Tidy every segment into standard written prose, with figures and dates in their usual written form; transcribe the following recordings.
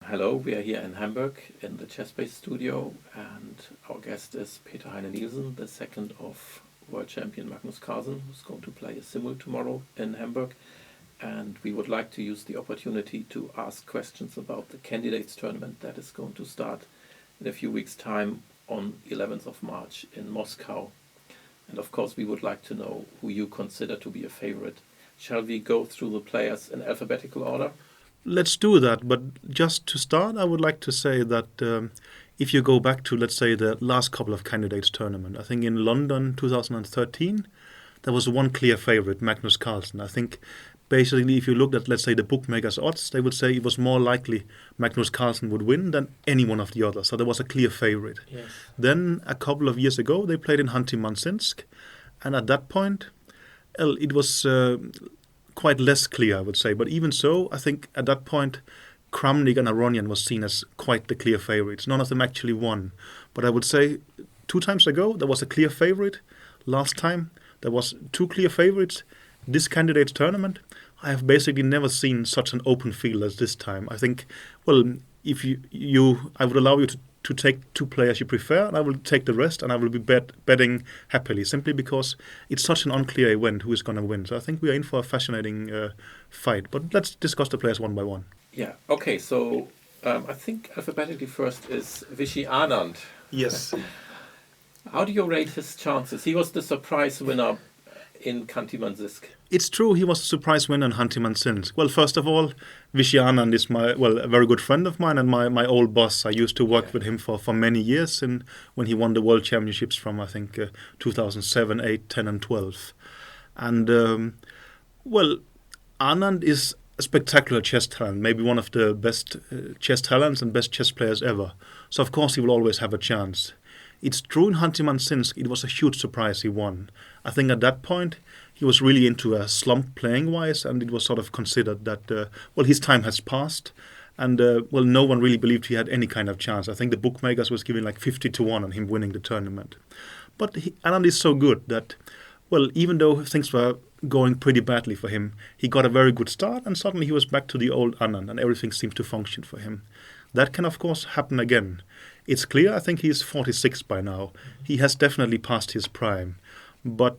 Hello, we are here in Hamburg in the Chess-Based studio, and our guest is Heine Nielsen, the second of world champion Magnus Carlsen, who's going to play a simul tomorrow in Hamburg. And we would like to use the opportunity to ask questions about the candidates tournament that is going to start in a few weeks' time on 11th of March in Moscow. And of course, we would like to know who you consider to be a favorite. Shall we go through the players in alphabetical order? Let's do that, but just to start, I would like to say that if you go back to, let's say, the last couple of candidates tournament, I think in London 2013, there was one clear favorite, Magnus Carlsen. I think basically if you looked at, let's say, the bookmakers' odds, they would say it was more likely Magnus Carlsen would win than any one of the others. So there was a clear favorite. Yes. Then a couple of years ago, they played in Hanti-Mansinsk, and at that point, it was quite less clear, I would say. But even so, I think at that point, Kramnik and Aronian was seen as quite the clear favorites. None of them actually won. But I would say 2 times ago, there was a clear favorite. Last time, there was 2 clear favorites. This candidates tournament, I have basically never seen such an open field as this time. I think, well, if I would allow you to take 2 players you prefer, and I will take the rest, and I will be betting happily, simply because it's such an unclear event who is going to win. So I think we are in for a fascinating fight. But let's discuss the players one by one. Yeah, okay, so I think alphabetically first is Vishy Anand. Yes. How do you rate his chances? He was the surprise winner in Hanti-Mansinsk. It's true, he was a surprise winner in Hanti-Mansinsk. Well, first of all, Vishy Anand is a very good friend of mine and my old boss. I used to work with him for many years when he won the World Championships from, I think, 2007, 8, 10 and 12. And, Anand is a spectacular chess talent, maybe one of the best chess talents and best chess players ever. So, of course, he will always have a chance. It's true in Hanti-Mansinsk, it was a huge surprise he won. I think at that point, he was really into a slump playing-wise, and it was sort of considered that, his time has passed, and, no one really believed he had any kind of chance. I think the bookmakers was giving like 50-1 on him winning the tournament. But Anand is so good that, even though things were going pretty badly for him, he got a very good start, and suddenly he was back to the old Anand, and everything seemed to function for him. That can, of course, happen again. It's clear, I think he's 46 by now. He has definitely passed his prime. But,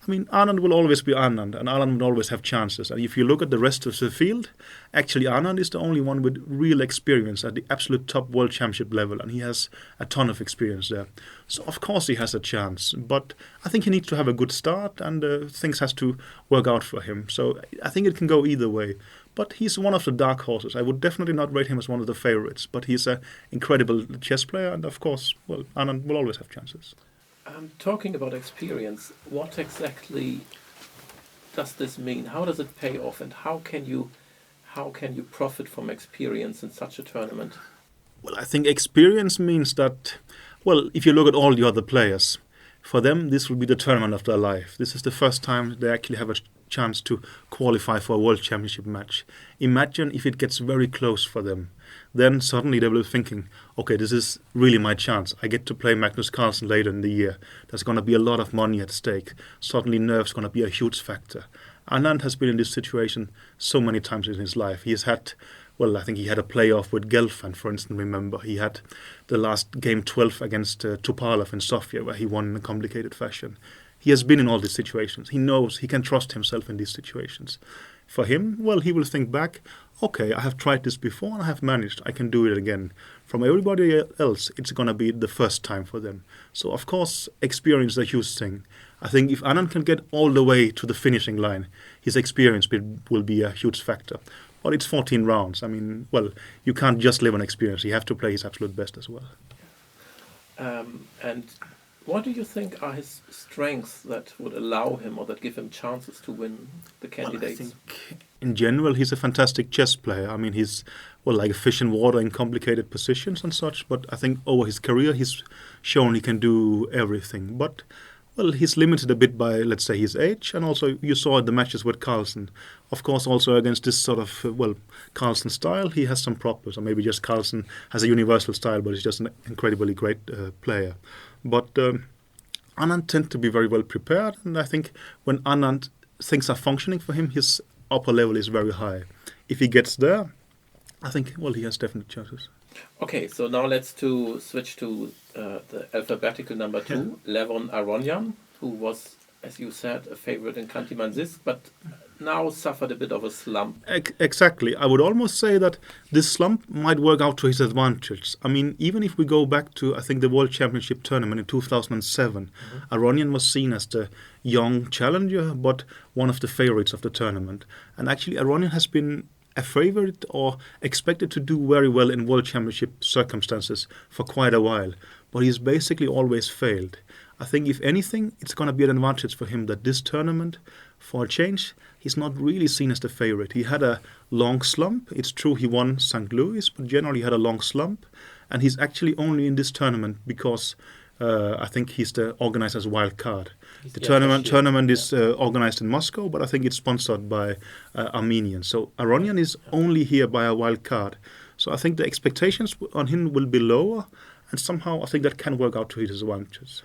Anand will always be Anand, and Anand will always have chances. And if you look at the rest of the field, actually Anand is the only one with real experience at the absolute top world championship level, and he has a ton of experience there. So, of course, he has a chance. But I think he needs to have a good start, and things has to work out for him. So I think it can go either way. But he's one of the dark horses. I would definitely not rate him as one of the favorites. But he's an incredible chess player. And of course, Anand will always have chances. Talking about experience, what exactly does this mean? How does it pay off? And how can you profit from experience in such a tournament? Well, I think experience means that, if you look at all the other players, for them, this will be the tournament of their life. This is the first time they actually have a chance to qualify for a World Championship match. Imagine if it gets very close for them. Then suddenly they will be thinking, okay, this is really my chance. I get to play Magnus Carlsen later in the year. There's going to be a lot of money at stake. Suddenly nerves going to be a huge factor. Anand has been in this situation so many times in his life. He has had, I think he had a playoff with Gelfand, for instance, remember. He had the last game 12 against Topalov in Sofia, where he won in a complicated fashion. He has been in all these situations. He knows he can trust himself in these situations. For him, he will think back, okay, I have tried this before and I have managed. I can do it again. From everybody else, it's going to be the first time for them. So, of course, experience is a huge thing. I think if Anand can get all the way to the finishing line, his experience will be a huge factor. But it's 14 rounds. You can't just live on experience. You have to play his absolute best as well. And what do you think are his strengths that would allow him or that give him chances to win the candidates? I think in general he's a fantastic chess player. He's like a fish in water in complicated positions and such. But I think over his career he's shown he can do everything. But he's limited a bit by, let's say, his age, and also you saw the matches with Carlsen. Of course, also against this sort of, Carlsen style, he has some problems, or maybe just Carlsen has a universal style, but he's just an incredibly great player. But Anand tends to be very well prepared, and I think when things are functioning for him, his upper level is very high. If he gets there, I think, well, he has definite chances. Okay, so now let's switch to the alphabetical number two, Levon Aronian, who was, as you said, a favorite in Kantiman Zisk, but now suffered a bit of a slump. Exactly. I would almost say that this slump might work out to his advantage. I mean, even if we go back to, I think, the World Championship tournament in 2007, Aronian was seen as the young challenger, but one of the favorites of the tournament. And actually, Aronian has been a favorite or expected to do very well in World Championship circumstances for quite a while, but he's basically always failed. I think, if anything, it's going to be an advantage for him that this tournament, for a change, he's not really seen as the favorite. He had a long slump. It's true he won St. Louis, but generally he had a long slump. And he's actually only in this tournament because I think he's the organizer's wild card. The tournament is organized in Moscow, but I think it's sponsored by Armenians. So Aronian is only here by a wild card. So I think the expectations on him will be lower, and somehow I think that can work out to his advantage.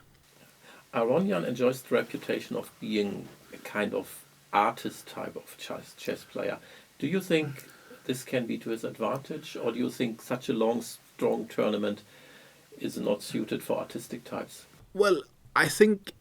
Aronian enjoys the reputation of being a kind of artist type of chess player. Do you think this can be to his advantage, or do you think such a long, strong tournament is not suited for artistic types? Well, I think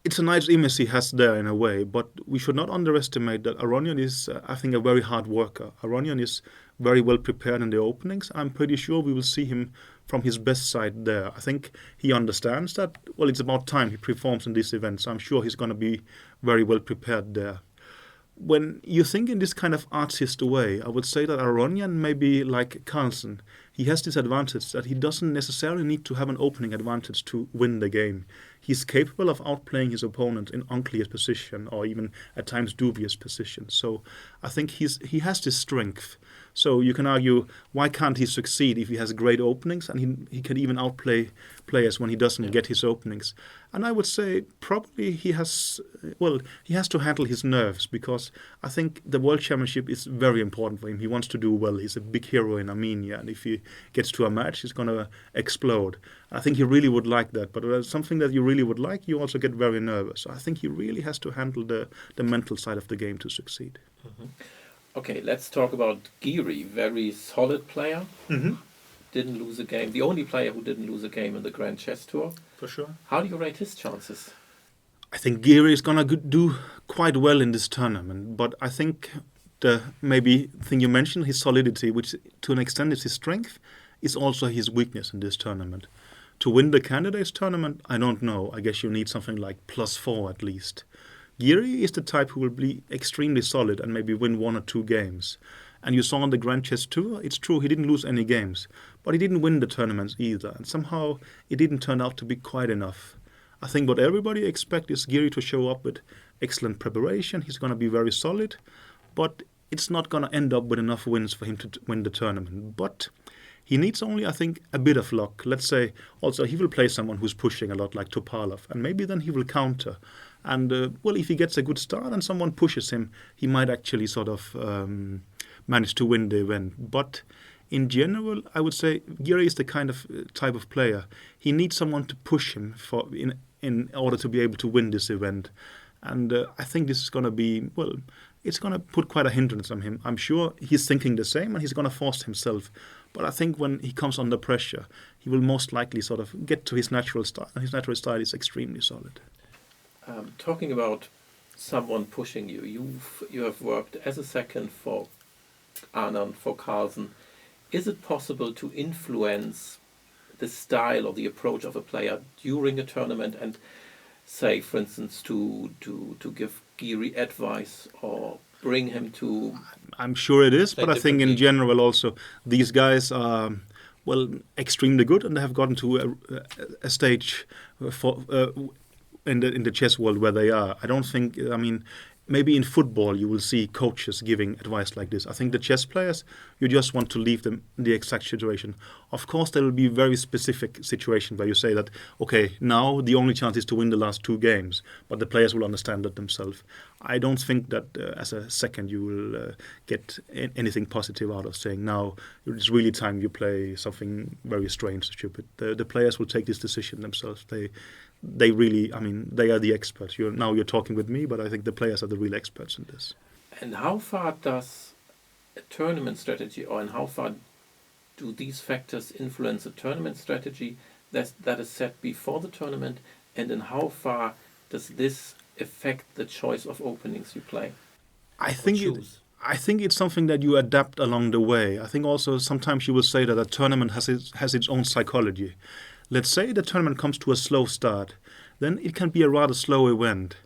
it's a nice image he has there in a way, but we should not underestimate that Aronian is, I think, a very hard worker. Aronian is very well prepared in the openings. I'm pretty sure we will see him from his best side there. I think he understands that, well, it's about time he performs in this event, so I'm sure he's going to be very well prepared there. When you think in this kind of artist way, I would say that Aronian may be like Carlsen. He has this advantage that he doesn't necessarily need to have an opening advantage to win the game. He's capable of outplaying his opponent in unclear position or even at times dubious positions. So I think he has this strength. So you can argue, why can't he succeed if he has great openings and he can even outplay players when he doesn't get his openings? And I would say probably he has to handle his nerves, because I think the World Championship is very important for him. He wants to do well. He's a big hero in Armenia, and if he gets to a match, he's going to explode. I think he really would like that, but when it's something that you really would like, you also get very nervous. So I think he really has to handle the mental side of the game to succeed. Mm-hmm. Okay, let's talk about Giri. Very solid player. Mm-hmm. Didn't lose a game. The only player who didn't lose a game in the Grand Chess Tour. For sure. How do you rate his chances? I think Giri is going to do quite well in this tournament, but I think the maybe thing you mentioned, his solidity, which to an extent is his strength, is also his weakness in this tournament. To win the candidates tournament, I don't know. I guess you need something like +4 at least. Giri is the type who will be extremely solid and maybe win 1 or 2 games. And you saw on the Grand Chess Tour, it's true, he didn't lose any games, but he didn't win the tournaments either. And somehow it didn't turn out to be quite enough. I think what everybody expects is Giri to show up with excellent preparation. He's going to be very solid, but it's not going to end up with enough wins for him to win the tournament. But he needs only, I think, a bit of luck. Let's say also he will play someone who's pushing a lot like Topalov, and maybe then he will counter. And, if he gets a good start and someone pushes him, he might actually sort of manage to win the event. But in general, I would say Giri is the kind of type of player. He needs someone to push him in order to be able to win this event. And I think this is going to be, it's going to put quite a hindrance on him. I'm sure he's thinking the same and he's going to force himself. But I think when he comes under pressure, he will most likely sort of get to his natural style. And his natural style is extremely solid. Talking about someone pushing you, you have worked as a second for Anand, for Carlsen. Is it possible to influence the style or the approach of a player during a tournament and say, for instance, to give Giri advice or bring him to... I'm sure it is, but I think in general also these guys are, extremely good, and they have gotten to a stage for... in the chess world where they are. I don't think, maybe in football you will see coaches giving advice like this. I think the chess players, you just want to leave them in the exact situation. Of course, there will be very specific situations where you say that, okay, now the only chance is to win the last 2 games, but the players will understand that themselves. I don't think that as a second you will get anything positive out of saying, now it's really time you play something very strange, stupid. The players will take this decision themselves. They really, they are the experts. You're talking with me, but I think the players are the real experts in this. And how far does a tournament strategy, or in how far do these factors influence a tournament strategy that is set before the tournament, and in how far does this affect the choice of openings you play I or think choose? I think it's something that you adapt along the way. I think also sometimes you will say that a tournament has its own psychology. Let's say the tournament comes to a slow start, then it can be a rather slow event.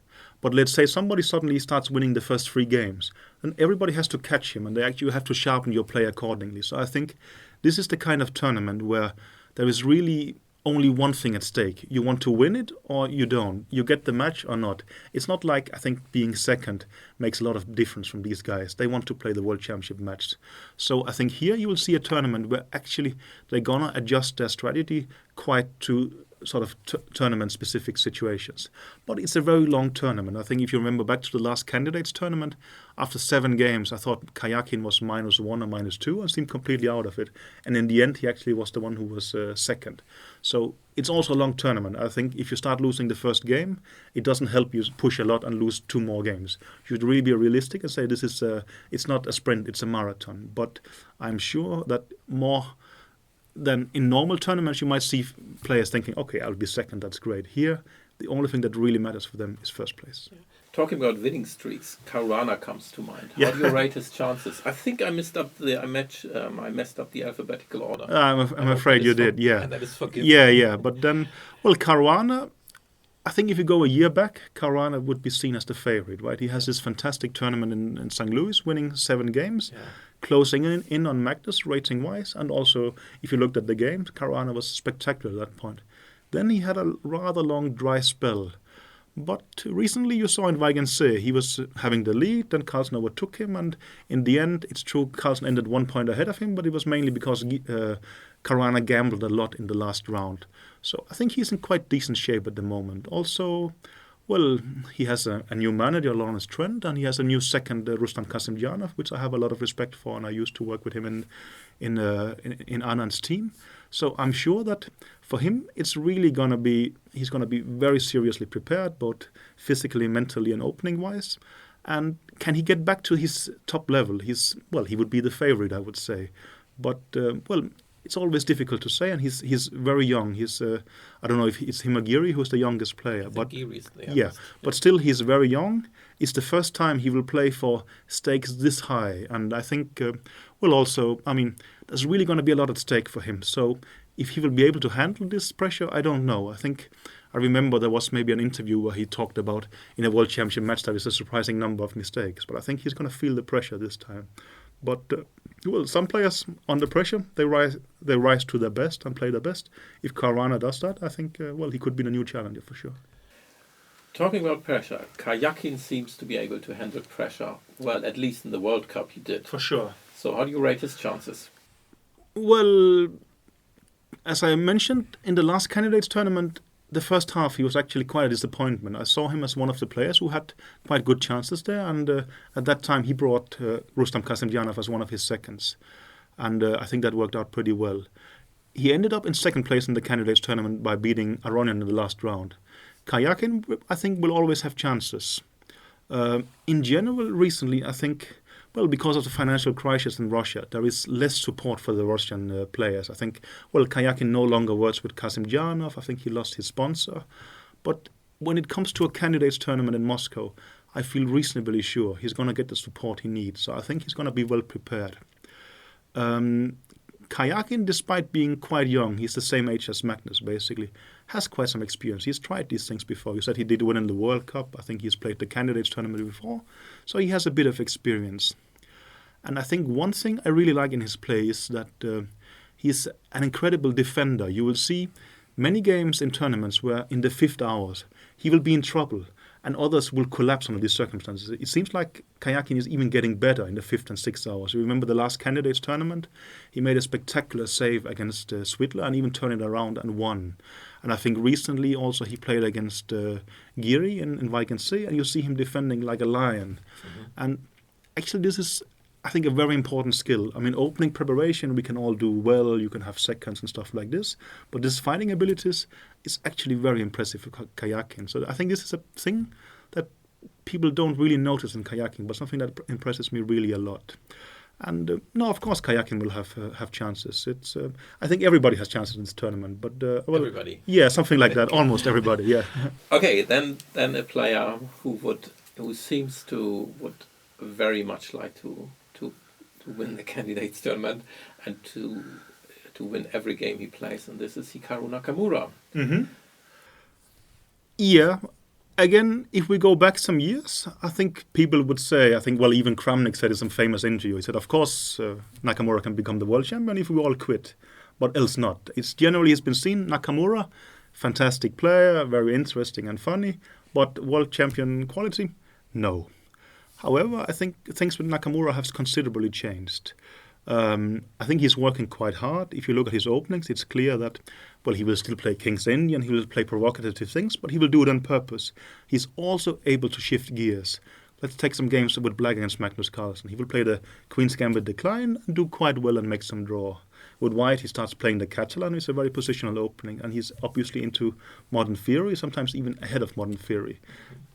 But let's say somebody suddenly starts winning the first 3 games, then everybody has to catch him, and you have to sharpen your play accordingly. So I think this is the kind of tournament where there is really only one thing at stake. You want to win it or you don't. You get the match or not. It's not like, I think, being second makes a lot of difference from these guys. They want to play the World Championship match. So I think here you will see a tournament where actually they're going to adjust their strategy quite to sort of tournament-specific situations. But it's a very long tournament. I think if you remember back to the last candidates tournament, after 7 games, I thought Kayakin was -1 or -2 and seemed completely out of it. And in the end, he actually was the one who was second. So it's also a long tournament. I think if you start losing the first game, it doesn't help you push a lot and lose 2 more games. You should really be realistic and say this is it's not a sprint, it's a marathon. But I'm sure that more than in normal tournaments, you might see players thinking, okay, I'll be second, that's great. Here, the only thing that really matters for them is first place. Yeah. Talking about winning streaks, Caruana comes to mind. Yeah. How do you rate his chances? I think I messed up the alphabetical order. I'm afraid you did, yeah. And that is forgiven. Yeah. But then, well, Caruana, I think if you go a year back, Caruana would be seen as the favorite, right? He has this fantastic tournament in St. Louis, winning 7 games. Yeah. Closing in on Magnus rating-wise, and also if you looked at the games, Caruana was spectacular at that point. Then he had a rather long dry spell, but recently you saw in Weigense, he was having the lead, then Carlsen overtook him, and in the end, it's true, Carlsen ended 1 point ahead of him, but it was mainly because Caruana gambled a lot in the last round. So I think he's in quite decent shape at the moment. Also, well, he has a new manager, Lawrence Trent, and he has a new second, Rustam Kasimdzhanov, which I have a lot of respect for, and I used to work with him in Anand's team. So I'm sure that for him, it's really he's going to be very seriously prepared, both physically, mentally, and opening-wise. And can he get back to his top level? He would be the favorite, I would say. But, it's always difficult to say, and he's very young. He's I don't know if it's Himagiri who's the youngest player, but but still he's very young. It's the first time he will play for stakes this high, and I think there's really going to be a lot at stake for him. So if he will be able to handle this pressure, I don't know. I remember there was maybe an interview where he talked about in a World Championship match there is a surprising number of mistakes, but I think he's going to feel the pressure this time. But some players under pressure, they rise to their best and play their best. If Caruana does that, I think he could be the new challenger for sure. Talking about pressure, Kayakin seems to be able to handle pressure. Well, at least in the World Cup he did. For sure. So how do you rate his chances? Well, as I mentioned in the last candidates tournament, the first half he was actually quite a disappointment. I saw him as one of the players who had quite good chances there, and at that time he brought Rustam Kasimdzhanov as one of his seconds, and I think that worked out pretty well. He ended up in second place in the candidates tournament by beating Aronian in the last round. Kayakin, I think, will always have chances. In general, recently, I think, because of the financial crisis in Russia, there is less support for the Russian players. I think, Kayakin no longer works with Kasimdzhanov. I think he lost his sponsor. But when it comes to a candidates tournament in Moscow, I feel reasonably sure he's going to get the support he needs. So I think he's going to be well prepared. Kayakin, despite being quite young, he's the same age as Magnus, basically, has quite some experience. He's tried these things before. You said he did win in the World Cup. I think he's played the candidates tournament before. So he has a bit of experience. And I think one thing I really like in his play is that he's an incredible defender. You will see many games in tournaments where in the 5th hours he will be in trouble and others will collapse under these circumstances. It seems like Kayakin is even getting better in the 5th and 6th hours. You remember the last candidates tournament? He made a spectacular save against Swidler and even turned it around and won. And I think recently also he played against Giri in Weigense, and you see him defending like a lion. Mm-hmm. And actually this is, I think, a very important skill. I mean, opening preparation we can all do well. You can have seconds and stuff like this. But this fighting abilities is actually very impressive for kayaking. So I think this is a thing that people don't really notice in kayaking, but something that impresses me really a lot. And no, of course, Kayakin will have chances. It's I think everybody has chances in this tournament, but Everybody. yeah, something like that. Almost everybody, yeah. Okay, then a player who seems to would very much like to win the candidates tournament and to win every game he plays, and this is Hikaru Nakamura. Mm-hmm. Yeah. Again, if we go back some years, I think people would say, well, even Kramnik said in some famous interview, he said, of course, Nakamura can become the world champion if we all quit, but else not. It's generally has been seen, Nakamura, fantastic player, very interesting and funny, but world champion quality, no. However, I think things with Nakamura have considerably changed. I think he's working quite hard. If you look at his openings, it's clear that, well, he will still play King's Indian, he will play provocative things, but he will do it on purpose. He's also able to shift gears. Let's take some games with black against Magnus Carlsen. He will play the Queen's Gambit decline and do quite well and make some draw. With white, he starts playing the Catalan. It's a very positional opening, and he's obviously into modern theory, sometimes even ahead of modern theory.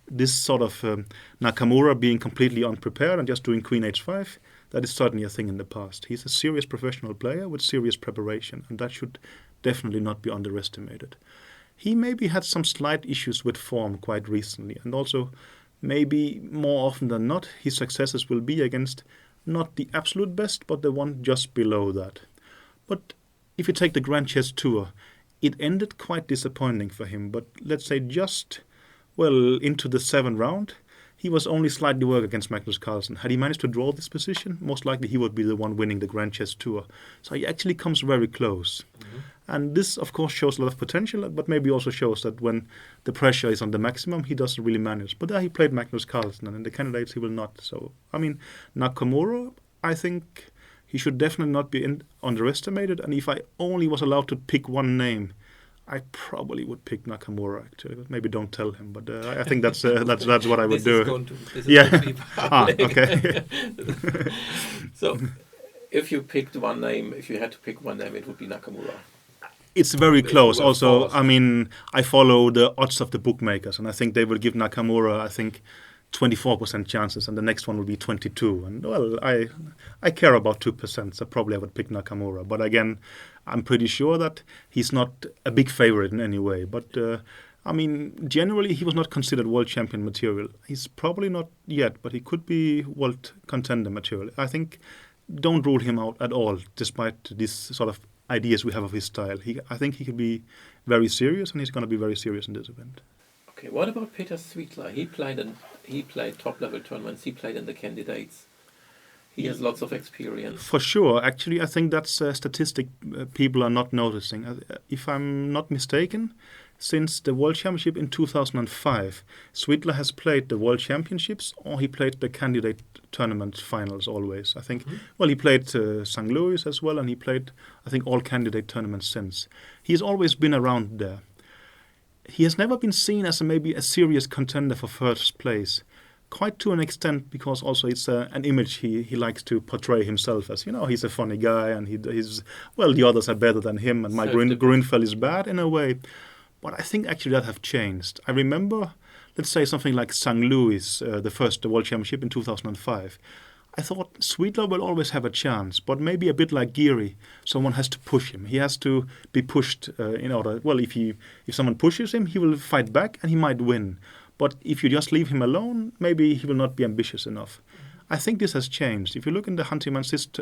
This sort of Nakamura being completely unprepared and just doing Queen H5, that is certainly a thing in the past. He's a serious professional player with serious preparation, and that should definitely not be underestimated. He maybe had some slight issues with form quite recently, and also maybe more often than not, his successes will be against not the absolute best, but the one just below that. But if you take the Grand Chess Tour, it ended quite disappointing for him, but let's say just, well, into the 7th round, he was only slightly work against Magnus Carlsen. Had he managed to draw this position, most likely he would be the one winning the Grand Chess Tour. So he actually comes very close. Mm-hmm. And this, of course, shows a lot of potential, but maybe also shows that when the pressure is on the maximum, he doesn't really manage. But there he played Magnus Carlsen, and in the candidates he will not. So, Nakamura, I think he should definitely not be underestimated. And if I only was allowed to pick one name, I probably would pick Nakamura, actually. Maybe don't tell him, but I think that's what I would do. Okay. So, if you picked one name, if you had to pick one name, it would be Nakamura. It's very close. Also, I follow the odds of the bookmakers, and I think they will give Nakamura, 24% chances, and the next one will be 22. And, well, I care about 2%, so probably I would pick Nakamura. But again, I'm pretty sure that he's not a big favorite in any way. But, generally he was not considered world champion material. He's probably not yet, but he could be world contender material. I think don't rule him out at all, despite these sort of ideas we have of his style. I think he could be very serious, and he's going to be very serious in this event. Okay, what about Peter Sweetler? He played top-level tournaments. He played in the candidates. He has lots of experience. For sure. Actually, I think that's a statistic people are not noticing. If I'm not mistaken, since the World Championship in 2005, Sweetler has played the World Championships, or he played the candidate tournament finals always. I think, well, he played St. Louis as well, and he played, I think, all candidate tournaments since. He's always been around there. He has never been seen as maybe a serious contender for first place, quite to an extent, because also it's an image he likes to portray himself as. He's a funny guy, and the others are better than him, and Mike Grünfeld is bad in a way. But I think actually that have changed. I remember, let's say something like St. Louis, the World Championship in 2005. I thought Sweetler will always have a chance, but maybe a bit like Geary, someone has to push him. He has to be pushed in order. Well, if someone pushes him, he will fight back and he might win. But if you just leave him alone, maybe he will not be ambitious enough. I think this has changed. If you look in the Huntington-Sist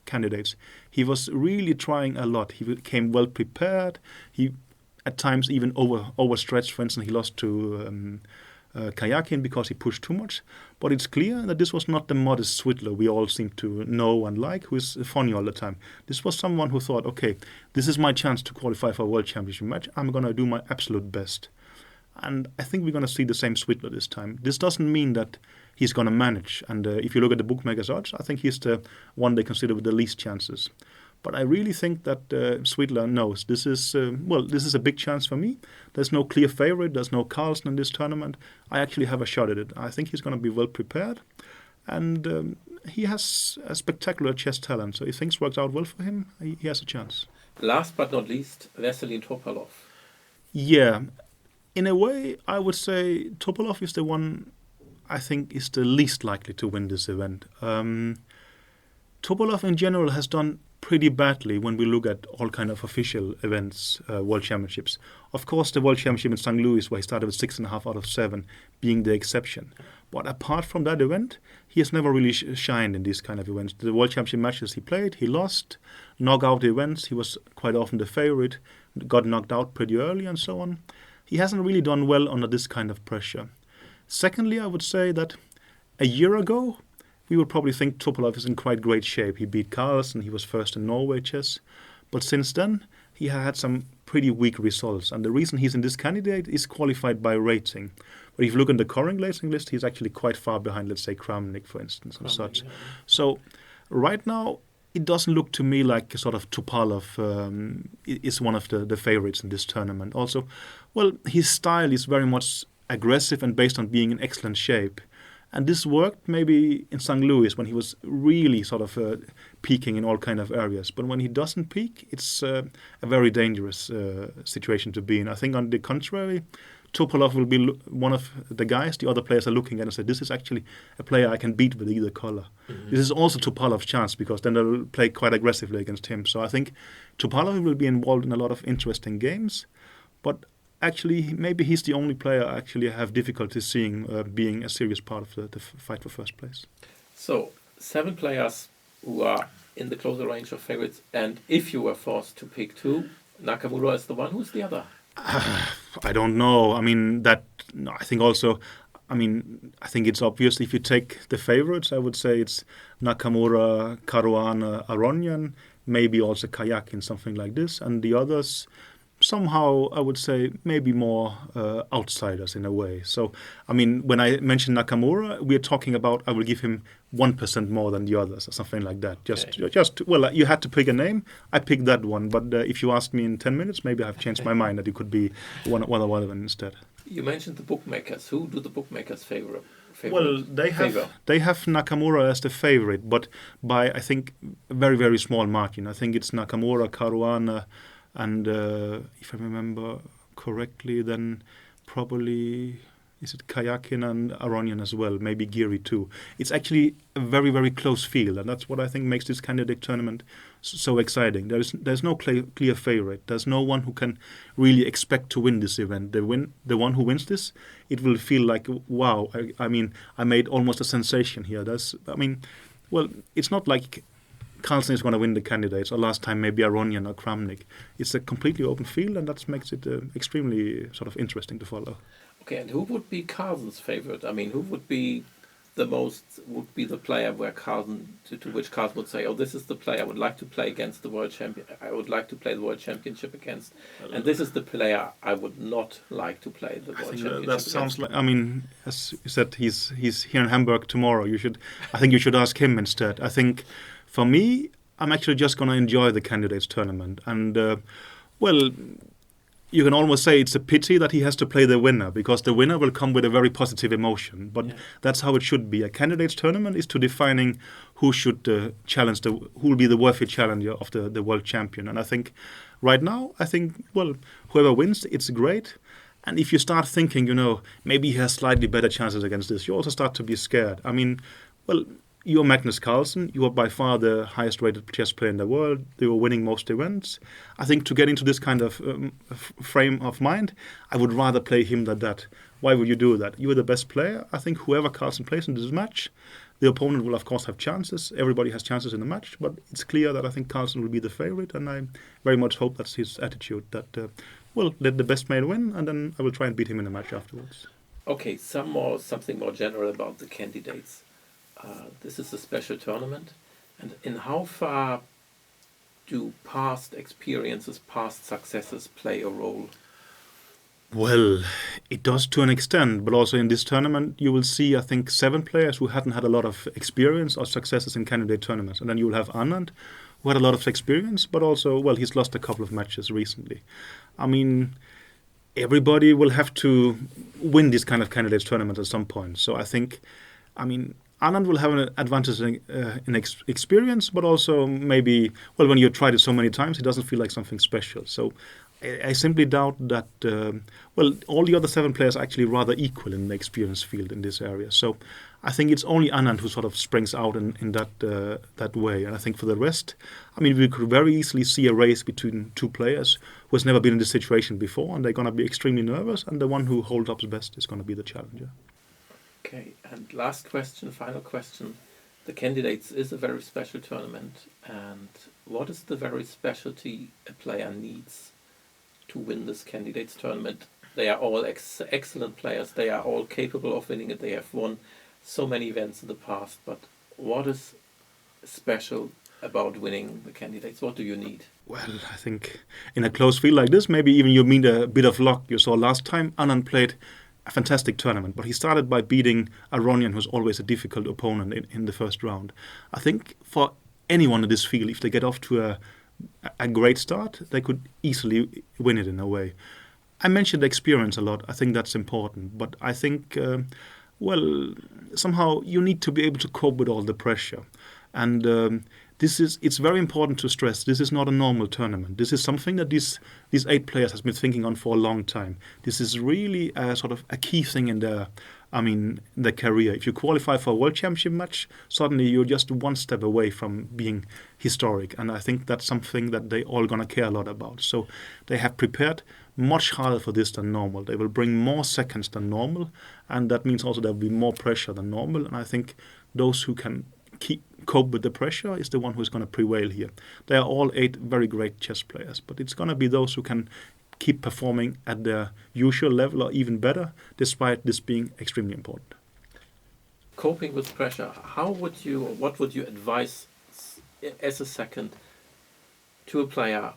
candidates, he was really trying a lot. He came well prepared. He at times even overstretched. For instance, he lost to Kayakin because he pushed too much. But it's clear that this was not the modest Sweetler we all seem to know and like, who is funny all the time. This was someone who thought, okay, this is my chance to qualify for a World Championship match. I'm going to do my absolute best. And I think we're going to see the same Sweetler this time. This doesn't mean that he's going to manage. And if you look at the bookmakers' odds, I think he's the one they consider with the least chances. But I really think that Sweetler knows this is a big chance for me. There's no clear favorite. There's no Carlsen in this tournament. I actually have a shot at it. I think he's going to be well prepared. And he has a spectacular chess talent. So if things work out well for him, he has a chance. Last but not least, Vasily Topalov. Yeah. In a way, I would say Topalov is the one I think is the least likely to win this event. Topalov in general has done pretty badly when we look at all kind of official events, World Championships. Of course, the World Championship in St. Louis, where he started with 6.5 out of 7, being the exception. But apart from that event, he has never really shined in these kind of events. The World Championship matches he played, he lost. Knockout events, he was quite often the favorite, got knocked out pretty early and so on. He hasn't really done well under this kind of pressure. Secondly, I would say that a year ago, we would probably think Topalov is in quite great shape. He beat Carlsen, he was first in Norway chess. But since then, he had some pretty weak results. And the reason he's in this candidate is qualified by rating. But if you look at the current rating list, he's actually quite far behind, let's say, Kramnik, for instance, and such. Yeah. So right now, it doesn't look to me like sort of Topalov is one of the favorites in this tournament. Also, well, his style is very much aggressive and based on being in excellent shape. And this worked maybe in St. Louis when he was really sort of peaking in all kind of areas. But when he doesn't peak, it's a very dangerous situation to be in. I think on the contrary, Topalov will be one of the guys the other players are looking at and say, this is actually a player I can beat with either color. Mm-hmm. This is also Topalov's chance because then they'll play quite aggressively against him. So I think Topalov will be involved in a lot of interesting games. But actually, maybe he's the only player I actually have difficulty seeing being a serious part of the fight for first place. So 7 players who are in the closer range of favorites. And if you were forced to pick 2, Nakamura is the one. Who's the other? I don't know. I mean, I think it's obvious if you take the favorites, I would say it's Nakamura, Caruana, Aronian, maybe also Kayakin, something like this. And the others, somehow, I would say maybe more outsiders in a way. So, I mean, when I mention Nakamura, we're talking about I will give him 1% more than the others or something like that. Well, you had to pick a name. I picked that one. But if you asked me in 10 minutes, maybe I've changed my mind that it could be one of them instead. You mentioned the bookmakers. Who do the bookmakers favor? Well, they have Nakamura as the favorite, but by, I think, a very, very small margin. I think it's Nakamura, Caruana, and if I remember correctly, then probably, is it Kayakin and Aronian as well, maybe Giri too. It's actually a very, very close field, and that's what I think makes this candidate tournament so exciting. There's no clear favorite. There's no one who can really expect to win this event. The one who wins this, it will feel like, wow, I mean, I made almost a sensation here. It's not like Carlsen is going to win the candidates, or last time maybe Aronian or Kramnik. It's a completely open field, and that makes it extremely sort of interesting to follow. Okay, and who would be Carlsen's favorite? I mean, who would be the player where Carlsen, to which Carlsen would say, oh, this is the player I would like to play against the world champion. I would like to play the world championship against, and this is the player I would not like to play the world championship that sounds against. I mean, as you said, he's here in Hamburg tomorrow. I think you should ask him instead. I think, for me, I'm actually just going to enjoy the candidates tournament, and you can almost say it's a pity that he has to play the winner, because the winner will come with a very positive emotion. But that's how it should be. A candidates tournament is to defining who should challenge who will be the worthy challenger of the world champion. And I think right now, whoever wins, it's great. And if you start thinking, maybe he has slightly better chances against this, you also start to be scared. I mean, you're Magnus Carlsen. You are by far the highest-rated chess player in the world. You are winning most events. I think to get into this kind of frame of mind, I would rather play him than that. Why would you do that? You are the best player. I think whoever Carlsen plays in this match, the opponent will, of course, have chances. Everybody has chances in the match, but it's clear that I think Carlsen will be the favorite, and I very much hope that's his attitude, that, let the best man win, and then I will try and beat him in the match afterwards. Okay, something more general about the candidates. This is a special tournament, and in how far do past experiences, past successes play a role? Well, it does to an extent, but also in this tournament you will see, I think, 7 players who hadn't had a lot of experience or successes in candidate tournaments, and then you will have Anand, who had a lot of experience, but also, he's lost a couple of matches recently. I mean, everybody will have to win this kind of candidates tournament at some point, so I think, Anand will have an advantage in experience, but also maybe, when you tried it so many times, it doesn't feel like something special. So I simply doubt that. All the other 7 players are actually rather equal in the experience field in this area. So I think it's only Anand who sort of springs out in that way. And I think for the rest, I mean, we could very easily see a race between 2 players who has never been in this situation before, and they're going to be extremely nervous. And the one who holds up best is going to be the challenger. Okay, and last question, final question. The Candidates is a very special tournament, and what is the very specialty a player needs to win this Candidates tournament? They are all excellent players. They are all capable of winning it. They have won so many events in the past. But what is special about winning the Candidates? What do you need? Well, I think in a close field like this, maybe even you need a bit of luck. You saw last time Anand played a fantastic tournament, but he started by beating Aronian, who's always a difficult opponent in the first round. I think for anyone in this field, if they get off to a great start, they could easily win it in a way. I mentioned experience a lot. I think that's important, but I think, somehow you need to be able to cope with all the pressure. And it's very important to stress, this is not a normal tournament. This is something that these 8 players has been thinking on for a long time. This is really sort of a key thing in their career. If you qualify for a World Championship match, suddenly you're just one step away from being historic. And I think that's something that they all going to care a lot about. So they have prepared much harder for this than normal. They will bring more seconds than normal. And that means also there will be more pressure than normal. And I think those who can cope with the pressure is the one who is going to prevail here. They are all 8 very great chess players, but it's going to be those who can keep performing at their usual level or even better, despite this being extremely important. Coping with pressure, what would you advise as a second to a player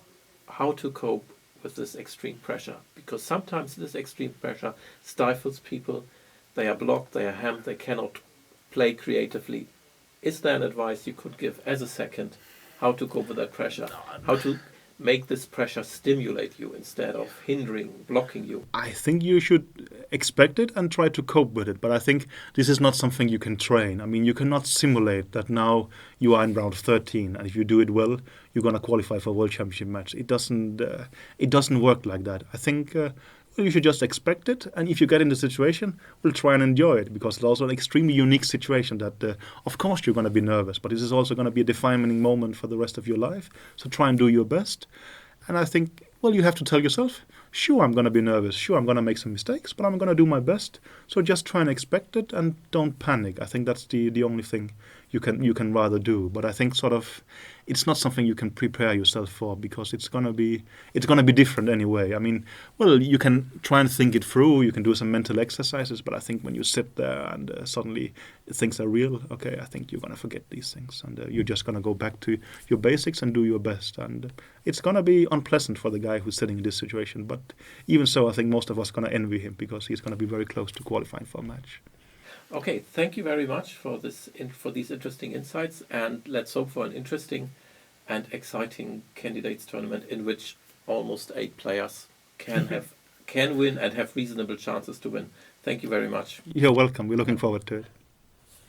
how to cope with this extreme pressure? Because sometimes this extreme pressure stifles people. They are blocked, they are hammed, they cannot play creatively. Is there an advice you could give as a second how to cope with that pressure? How to make this pressure stimulate you instead of hindering, blocking you? I think you should expect it and try to cope with it. But I think this is not something you can train. I mean, you cannot simulate that now you are in round 13, and if you do it well, you're going to qualify for a World Championship match. It doesn't work like that. I think you should just expect it, and if you get in the situation, we'll try and enjoy it, because it's also an extremely unique situation that, of course, you're going to be nervous, but this is also going to be a defining moment for the rest of your life. So try and do your best. And I think, you have to tell yourself, sure, I'm going to be nervous, sure, I'm going to make some mistakes, but I'm going to do my best. So just try and expect it and don't panic. I think that's the only thing you can rather do. But I think sort of it's not something you can prepare yourself for, because it's going to be different anyway. I mean, you can try and think it through, you can do some mental exercises, but I think when you sit there and suddenly things are real, okay, I think you're going to forget these things, and you're just going to go back to your basics and do your best. And it's going to be unpleasant for the guy who's sitting in this situation, but even so, I think most of us are going to envy him, because he's going to be very close to qualifying for a match. Okay, thank you very much for these interesting insights, and let's hope for an interesting and exciting Candidates tournament in which almost 8 players can win and have reasonable chances to win. Thank you very much. You're welcome. We're looking forward to it.